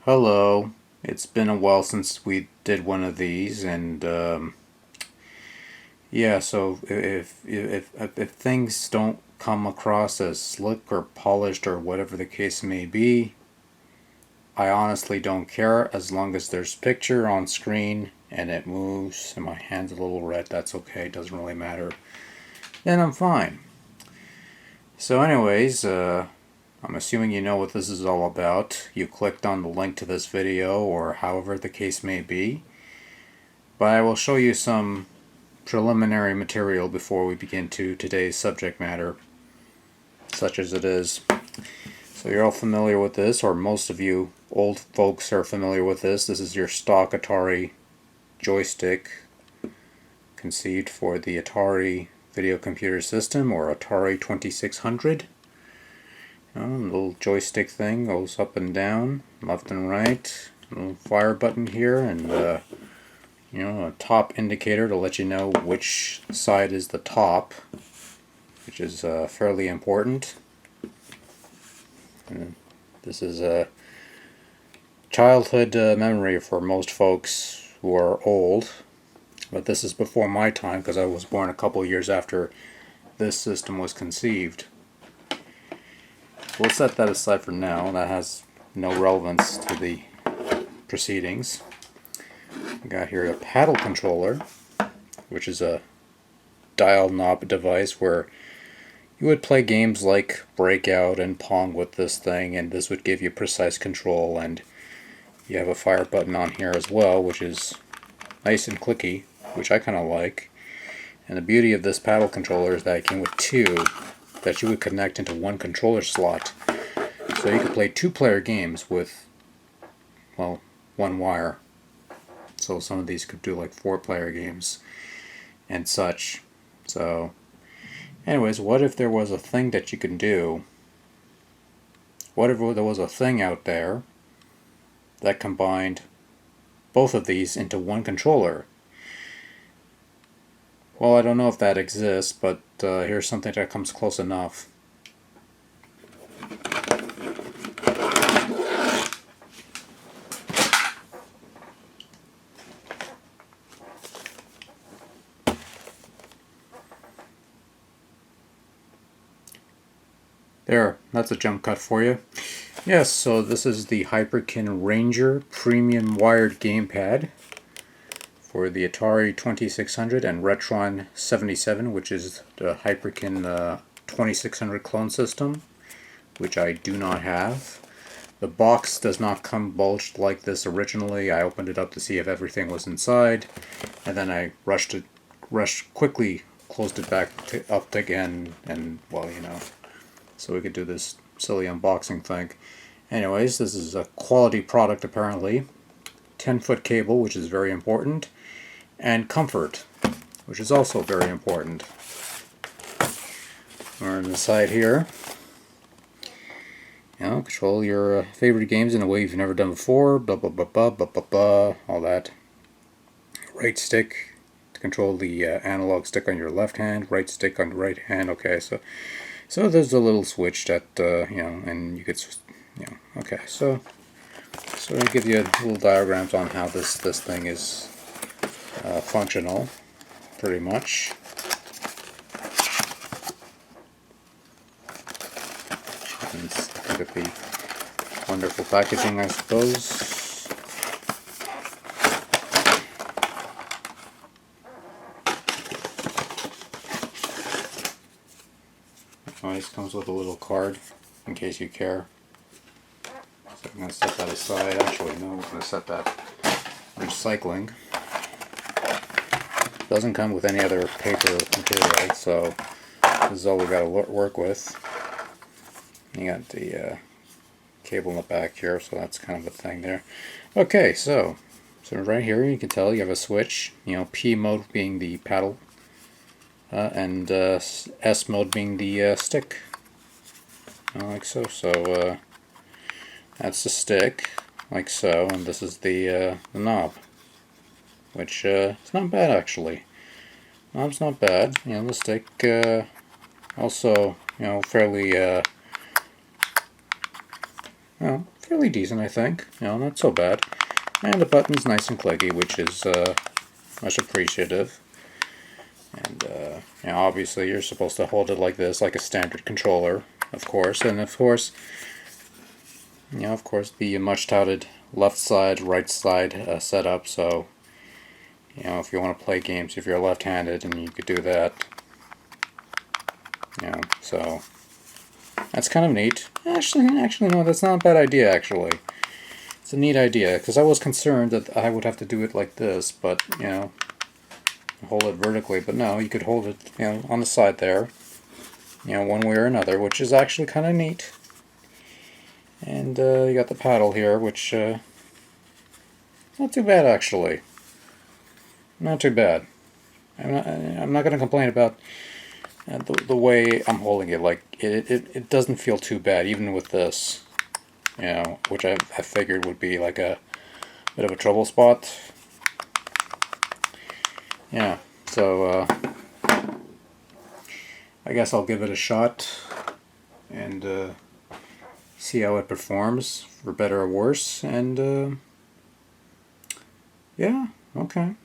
Hello. It's been a while since we did one of these, and yeah. So if things don't come across as slick or polished or whatever the case may be, I honestly don't care as long as there's picture on screen and it moves and my hand's a little red. That's okay. It doesn't really matter. Then I'm fine. So, anyways, I'm assuming you know what this is all about. You clicked on the link to this video, or however the case may be. But I will show you some preliminary material before we begin to today's subject matter, such as it is. So you're all familiar with this, or most of you old folks are familiar with this. This is your stock Atari joystick, conceived for the Atari video computer system, or Atari 2600. Little joystick thing goes up and down, left and right. Little fire button here, and a top indicator to let you know which side is the top, which is fairly important. And this is a childhood memory for most folks who are old, but this is before my time because I was born a couple years after this system was conceived. We'll set that aside for now. That has no relevance to the proceedings. We got here a paddle controller, which is a dial knob device where you would play games like Breakout and Pong with this thing, and this would give you precise control. And you have a fire button on here as well, which is nice and clicky, which I kind of like. And the beauty of this paddle controller is that it came with two that you would connect into one controller slot. So you could play two-player games with, well, one wire. So some of these could do like four-player games and such. So anyways, what if there was a thing that you can do? What if there was a thing out there that combined both of these into one controller? Well, I don't know if that exists, but here's something that comes close enough. There, that's a jump cut for you. Yes, so this is the Hyperkin Ranger Premium Wired Gamepad for the Atari 2600 and Retron 77, which is the Hyperkin 2600 clone system, which I do not have. The box does not come bulged like this originally. I opened it up to see if everything was inside, and then I rushed quickly, closed it back up again, and well, so we could do this silly unboxing thing. Anyways, this is a quality product apparently. 10-foot cable, which is very important, and comfort, which is also very important. We're on the side here. Control your favorite games in a way you've never done before, blah blah blah blah blah blah blah, all that. Right stick to control the analog stick on your left hand, right stick on the right hand. Okay, so there's a little switch that and you could, okay, so I give you little diagrams on how this thing is functional, pretty much. Look at the wonderful packaging, I suppose. Always comes with a little card in case you care. So I'm going to set that aside. Actually, no, I'm going to set that recycling. Doesn't come with any other paper material, so this is all we got to work with. You got the cable in the back here, so that's kind of a thing there. Okay, so right here you can tell you have a switch. P mode being the paddle, and S mode being the stick. Like so. So that's the stick, like so, and this is the knob, which it's not bad actually. Knob's not bad. The stick also fairly fairly decent, I think. You know, not so bad. And the button's nice and clicky, which is much appreciative. And you know, obviously you're supposed to hold it like this, like a standard controller, of course. And of course, you know, of course, the much touted left side, right side setup. So, you know, if you want to play games, if you're left-handed, and you could do that. You know, so that's kind of neat. Actually, no, that's not a bad idea. Actually, it's a neat idea because I was concerned that I would have to do it like this, but you know, hold it vertically. But no, you could hold it, you know, on the side there. You know, one way or another, which is actually kind of neat. And you got the paddle here, which not too bad actually. Not too bad. I'm not going to complain about the way I'm holding it. Like it doesn't feel too bad, even with this. You know, which I figured would be like a bit of a trouble spot. Yeah. So I guess I'll give it a shot and see how it performs, for better or worse. And yeah, okay.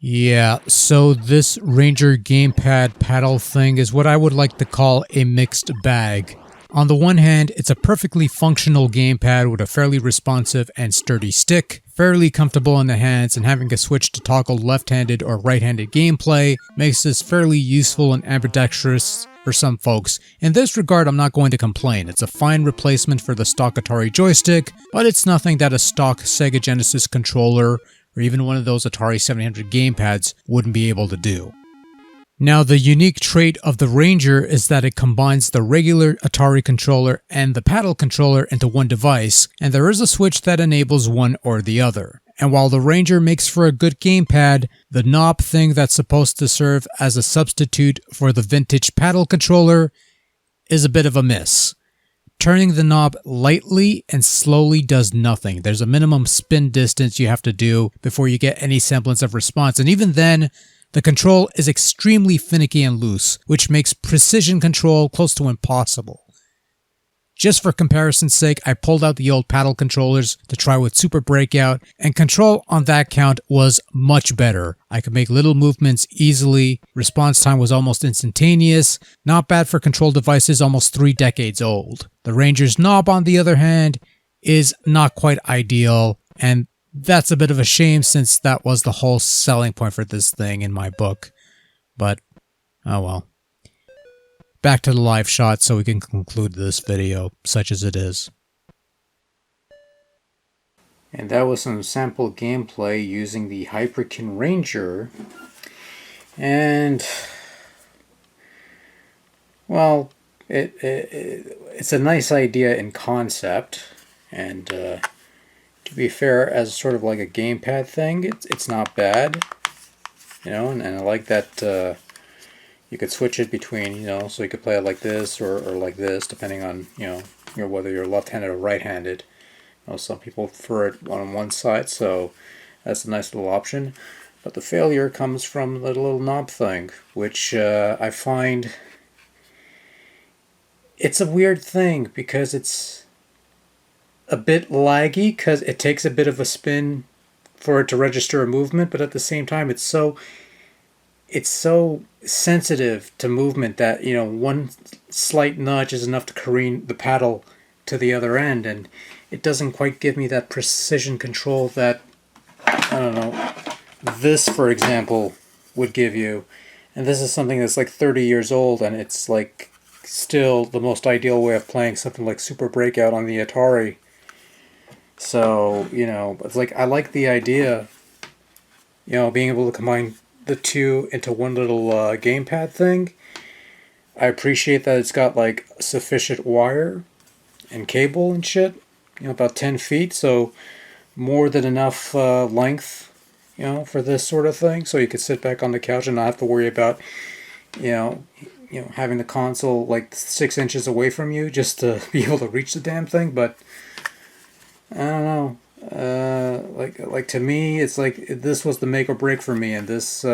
Yeah, so this Ranger Gamepad paddle thing is what I would like to call a mixed bag. On the one hand, it's a perfectly functional gamepad with a fairly responsive and sturdy stick, fairly comfortable in the hands, and having a switch to toggle left-handed or right-handed gameplay makes this fairly useful and ambidextrous for some folks. In this regard, I'm not going to complain. It's a fine replacement for the stock Atari joystick, but it's nothing that a stock Sega Genesis controller or even one of those Atari 700 gamepads wouldn't be able to do. Now, the unique trait of the Ranger is that it combines the regular Atari controller and the paddle controller into one device, and there is a switch that enables one or the other. And while the Ranger makes for a good gamepad, the knob thing that's supposed to serve as a substitute for the vintage paddle controller is a bit of a miss. Turning the knob lightly and slowly does nothing. There's a minimum spin distance you have to do before you get any semblance of response, and even then, the control is extremely finicky and loose, which makes precision control close to impossible. Just for comparison's sake, I pulled out the old paddle controllers to try with Super Breakout, and control on that count was much better. I could make little movements easily, response time was almost instantaneous, not bad for control devices almost 3 decades old. The Ranger's knob, on the other hand, is not quite ideal, and that's a bit of a shame since that was the whole selling point for this thing in my book. But, oh well. Back to the live shot so we can conclude this video, such as it is. And that was some sample gameplay using the Hyperkin Ranger. And, well, it's a nice idea in concept. And to be fair, as sort of like a gamepad thing, it's not bad. You know, and I like that you could switch it between, you know, so you could play it like this or like this, depending on, you know, whether you're left-handed or right-handed. You know, some people prefer it on one side, so that's a nice little option. But the failure comes from the little knob thing, which I find it's a weird thing because it's a bit laggy because it takes a bit of a spin for it to register a movement, but at the same time it's so sensitive to movement that, you know, one slight nudge is enough to careen the paddle to the other end, and it doesn't quite give me that precision control that, I don't know, this, for example, would give you. And this is something that's like 30 years old, and it's like still the most ideal way of playing something like Super Breakout on the Atari. So, you know, it's like I like the idea, you know, being able to combine the two into one little gamepad thing. I appreciate that it's got like sufficient wire and cable and shit, you know, about 10 feet, so more than enough length, you know, for this sort of thing, so you could sit back on the couch and not have to worry about, you know, having the console like 6 inches away from you just to be able to reach the damn thing. But I don't know. Like to me, it's like this was the make or break for me, and this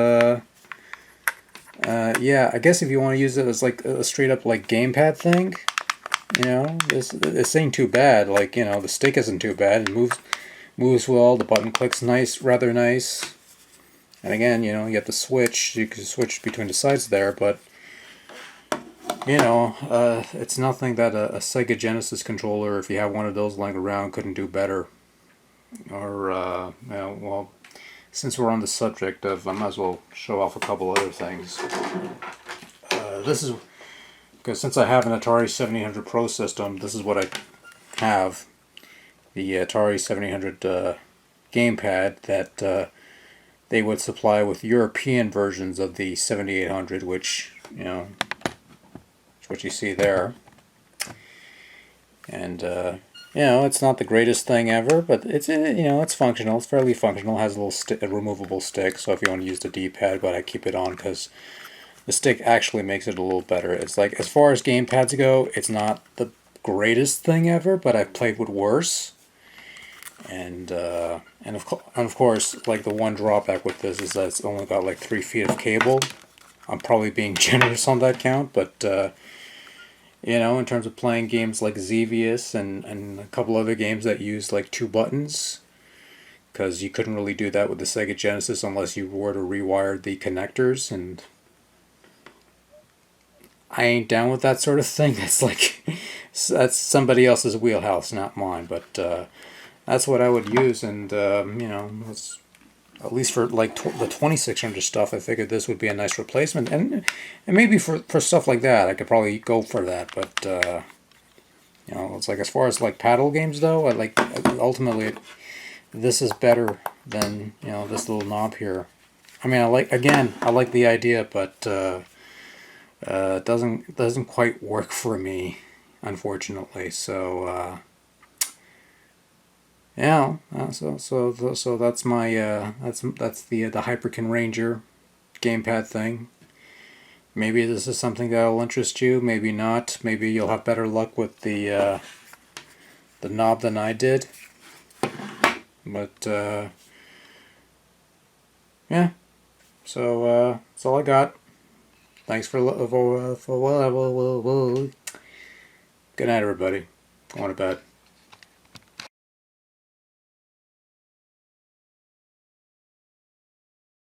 Yeah, I guess if you want to use it as like a straight up like gamepad thing, this ain't too bad. Like, the stick isn't too bad. It moves well. The button clicks nice, rather nice. And again, you have the switch. You can switch between the sides there, but it's nothing that a Sega Genesis controller, if you have one of those lying around, couldn't do better. Or, well, since we're on the subject of, I might as well show off a couple other things. This is because since I have an Atari 7800 Pro system, this is what I have. The Atari 7800 gamepad that they would supply with European versions of the 7800, which, what you see there. And, it's not the greatest thing ever, but it's functional. It's fairly functional. It has a removable stick, so if you want to use the D-pad, but I keep it on because the stick actually makes it a little better. It's like, as far as gamepads go, it's not the greatest thing ever, but I've played with worse. And of course, like, the one drawback with this is that it's only got like 3 feet of cable. I'm probably being generous on that count, but in terms of playing games like Xevious and a couple other games that use like 2 buttons, because you couldn't really do that with the Sega Genesis unless you were to rewire the connectors, and I ain't down with that sort of thing. That's like, that's somebody else's wheelhouse, not mine, but that's what I would use, and it's, at least for like the 2600 stuff, I figured this would be a nice replacement, and maybe for stuff like that, I could probably go for that. But it's like, as far as like paddle games though, ultimately this is better than this little knob here. I mean, I like the idea, but it doesn't quite work for me, unfortunately. So. Yeah, so that's my that's the Hyperkin Ranger gamepad thing. Maybe this is something that'll interest you. Maybe not. Maybe you'll have better luck with the knob than I did. But yeah. So that's all I got. Thanks for good night, everybody. Going to bed.